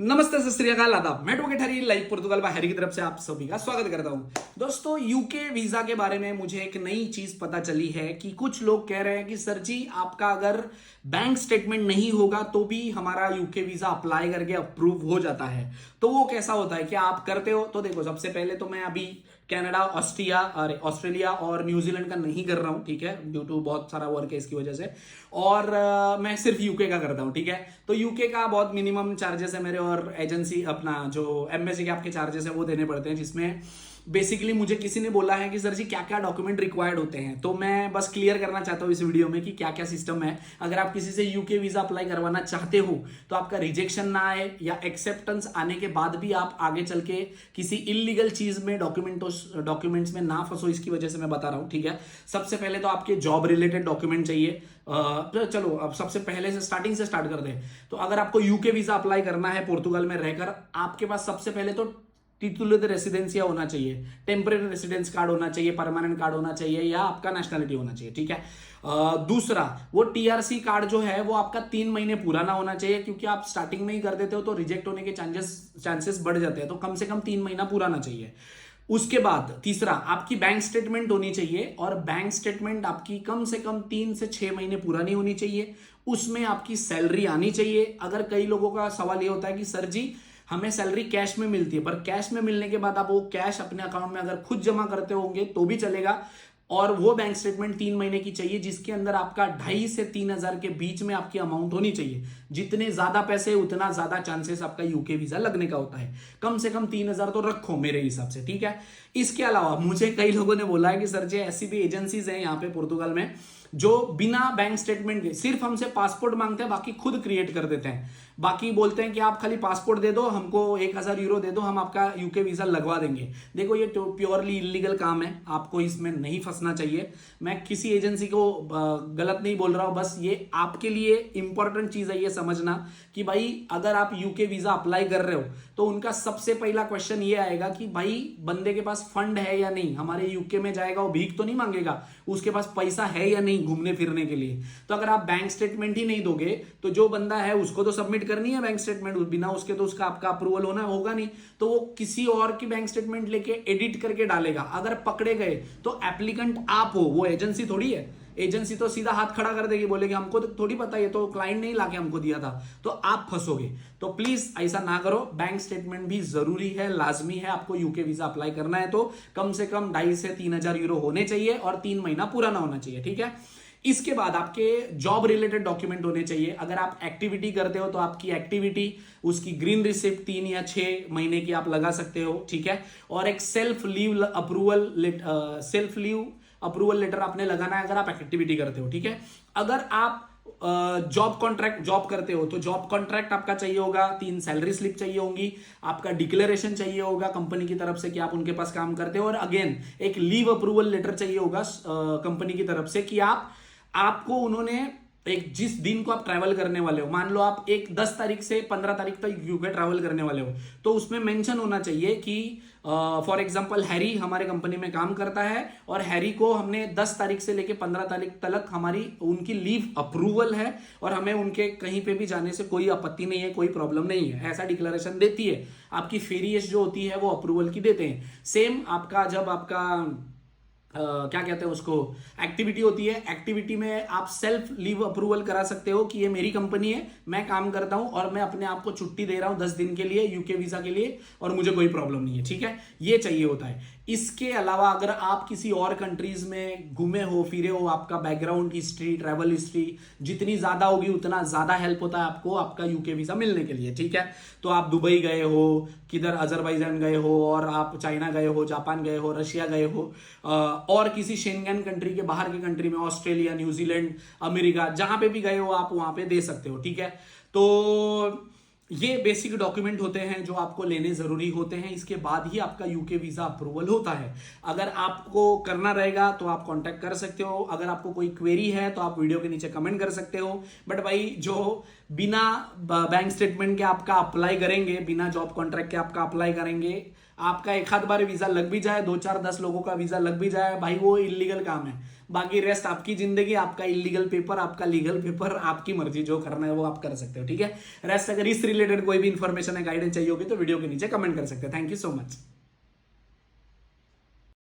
नमस्ते सत श्री अकाल आदाब। मैं टोके ठहरी लाइव पुर्तगाल हैरी की तरफ से आप सभी का स्वागत करता हूं। दोस्तों, यूके वीजा के बारे में मुझे एक नई चीज पता चली है कि कुछ लोग कह रहे हैं कि सर जी आपका अगर बैंक स्टेटमेंट नहीं होगा तो भी हमारा यूके वीजा अप्लाई करके अप्रूव हो जाता है। तो वो कैसा होता है, क्या आप करते हो? तो देखो, सबसे पहले तो मैं अभी कनाडा, ऑस्ट्रेलिया और न्यूजीलैंड का नहीं कर रहा हूं, ठीक है, ड्यू टू बहुत सारा वर्क है इसकी वजह से। और मैं सिर्फ यूके का करता हूं, ठीक है। तो यूके का बहुत मिनिमम चार्जेस है मेरे, और एजेंसी अपना जो एम्बेसी के आपके चार्जेस है वो देने पड़ते हैं, जिसमें बेसिकली मुझे किसी ने बोला है कि सर जी क्या क्या डॉक्यूमेंट रिक्वायर्ड होते हैं। तो मैं बस क्लियर करना चाहता हूँ इस वीडियो में कि क्या क्या सिस्टम है। अगर आप किसी से यूके वीजा अप्लाई करवाना चाहते हो तो आपका रिजेक्शन ना आए या एक्सेप्टेंस आने के बाद भी आप आगे चल के किसी इलीगल चीज में डॉक्यूमेंट्स में ना फंसो, इसकी वजह से मैं बता रहा हूँ, ठीक है। सबसे पहले तो आपके जॉब रिलेटेड डॉक्यूमेंट चाहिए। तो चलो अब सबसे पहले से स्टार्टिंग से स्टार्ट करते हैं। तो अगर आपको यूके वीजा अप्लाई करना है पोर्तुगल में रहकर, आपके पास सबसे पहले तो टिटुलर रेसिडेंसिया होना चाहिए, टेम्परेरी रेसिडेंस कार्ड होना चाहिए, परमानेंट कार्ड होना चाहिए, या आपका नेशनलिटी होना चाहिए, ठीक है। दूसरा, वो टीआरसी कार्ड जो है वो आपका 3 महीने पुराना होना चाहिए, क्योंकि आप स्टार्टिंग में ही कर देते हो तो रिजेक्ट होने के चांसेस बढ़ जाते हैं। तो कम से कम 3 महीना पुराना चाहिए। उसके बाद तीसरा, आपकी बैंक स्टेटमेंट होनी चाहिए, और बैंक स्टेटमेंट आपकी कम से कम 3 से 6 महीने पुरानी होनी चाहिए। उसमें आपकी सैलरी आनी चाहिए। अगर कई लोगों का सवाल ये होता है कि सर जी हमें सैलरी कैश में मिलती है, पर कैश में मिलने के बाद आप वो कैश अपने अकाउंट में अगर खुद जमा करते होंगे तो भी चलेगा। और वो बैंक स्टेटमेंट 3 महीने की चाहिए, जिसके अंदर आपका 2,500 से 3,000 के बीच में आपकी अमाउंट होनी चाहिए। जितने ज्यादा पैसे उतना ज्यादा चांसेस आपका यूके वीजा लगने का होता है। कम से कम 3,000 तो रखो मेरे हिसाब से, ठीक है। इसके अलावा मुझे कई लोगों ने बोला है कि सर जी ऐसी भी एजेंसीज हैं यहाँ पे पुर्तगाल में जो बिना बैंक स्टेटमेंट के सिर्फ हमसे पासपोर्ट मांगते हैं, बाकी खुद क्रिएट कर देते हैं। बाकी बोलते हैं कि आप खाली पासपोर्ट दे दो, हमको 1,000 यूरो दे दो, हम आपका यूके वीजा लगवा देंगे। देखो, ये प्योरली इलीगल काम है, आपको इसमें नहीं फंसना चाहिए। मैं किसी एजेंसी को गलत नहीं बोल रहा हूं, बस ये आपके लिए इंपॉर्टेंट चीज है ये समझना कि भाई अगर आप यूके वीजा अप्लाई कर रहे हो तो उनका सबसे पहला क्वेश्चन ये आएगा कि भाई बंदे के पास फंड है या नहीं, हमारे यूके में जाएगा वो भीख तो नहीं मांगेगा, उसके पास पैसा है या नहीं घूमने फिरने के लिए। तो अगर आप बैंक स्टेटमेंट ही नहीं दोगे तो जो बंदा है उसको तो सबमिट करनी है बैंक स्टेटमेंट, बिना उसके तो उसका आपका अप्रूवल होना होगा नहीं। तो वो किसी और की बैंक स्टेटमेंट लेके एडिट करके डालेगा। अगर पकड़े गए तो एप्लीकेंट आप हो, वो एजेंसी थोड़ी है। एजेंसी तो सीधा हाथ खड़ा कर देगी, बोलेगी हमको तो थोड़ी पता, ये तो क्लाइंट नहीं लाके हमको दिया था, तो आप फंसोगे। तो प्लीज ऐसा ना करो। बैंक स्टेटमेंट भी जरूरी है, लाजमी है। आपको यूके वीजा अप्लाई करना है तो कम से कम 2,500 से 3,000 यूरो होने चाहिए और 3 महीना पुराना होना चाहिए, ठीक है। इसके बाद आपके जॉब रिलेटेड डॉक्यूमेंट होने चाहिए। अगर आप एक्टिविटी करते हो तो आपकी एक्टिविटी, उसकी ग्रीन रिसिप्ट 3 या 6 महीने की आप लगा सकते हो, ठीक है। और एक सेल्फ लीव अप्रूवल लेटर आपने लगाना है अगर आप एक्टिविटी करते हो, ठीक है। अगर आप जॉब करते हो तो जॉब कॉन्ट्रैक्ट आपका चाहिए होगा, 3 सैलरी स्लिप चाहिए होंगी, आपका डिक्लेरेशन चाहिए होगा कंपनी की तरफ से कि आप उनके पास काम करते हो, और अगेन एक लीव अप्रूवल लेटर चाहिए होगा कंपनी की तरफ से कि आपको उन्होंने एक जिस दिन को आप ट्रैवल करने वाले हो, मान लो आप 10 तारीख से 15 तारीख तक यूके ट्रैवल करने वाले हो, तो उसमें मेंशन होना चाहिए कि फॉर एग्जांपल हैरी हमारे कंपनी में काम करता है और हैरी को हमने 10 तारीख से लेके 15 तारीख तक हमारी उनकी लीव अप्रूवल है और हमें उनके कहीं पे भी जाने से कोई आपत्ति नहीं है, कोई प्रॉब्लम नहीं है, ऐसा डिक्लेरेशन देती है। आपकी फेरियस जो होती है वो अप्रूवल की देते हैं। सेम आपका जब आपका क्या कहते हैं उसको, एक्टिविटी होती है, एक्टिविटी में आप सेल्फ लीव अप्रूवल करा सकते हो कि ये मेरी कंपनी है, मैं काम करता हूं और मैं अपने आप को छुट्टी दे रहा हूं 10 दिन के लिए यूके वीजा के लिए, और मुझे कोई प्रॉब्लम नहीं है, ठीक है। ये चाहिए होता है। इसके अलावा अगर आप किसी और कंट्रीज में घूमे हो फिरे हो, आपका बैकग्राउंड हिस्ट्री, ट्रैवल हिस्ट्री जितनी ज्यादा होगी उतना ज्यादा हेल्प होता है आपको आपका यूके वीजा मिलने के लिए, ठीक है। तो आप दुबई गए हो, किधर अजरबैजान गए हो, और आप चाइना गए हो, जापान गए हो, रशिया गए हो, और किसी शेंगन कंट्री के बाहर की कंट्री में, ऑस्ट्रेलिया, न्यूजीलैंड, अमेरिका, जहां पे भी गए हो आप वहां पे दे सकते हो, ठीक है। तो ये बेसिक डॉक्यूमेंट होते हैं जो आपको लेने जरूरी होते हैं। इसके बाद ही आपका यूके वीजा अप्रूवल होता है। अगर आपको करना रहेगा तो आप कांटेक्ट कर सकते हो। अगर आपको कोई क्वेरी है तो आप वीडियो के नीचे कमेंट कर सकते हो। बट भाई जो बिना बैंक स्टेटमेंट के आपका अप्लाई करेंगे, बिना जॉब कॉन्ट्रैक्ट के आपका अप्लाई करेंगे, आपका एक आध बार वीजा लग भी जाए, 2 4 10 लोगों का वीजा लग भी जाए भाई, वो इलीगल काम है। बाकी रेस्ट आपकी जिंदगी, आपका इलीगल पेपर, आपका लीगल पेपर, आपकी मर्जी, जो करना है वो आप कर सकते हो, ठीक है। रेस्ट अगर इस रिलेटेड कोई भी इंफॉर्मेशन है, गाइडेंस चाहिए होगी तो वीडियो के नीचे कमेंट कर सकते हैं। Thank you so much.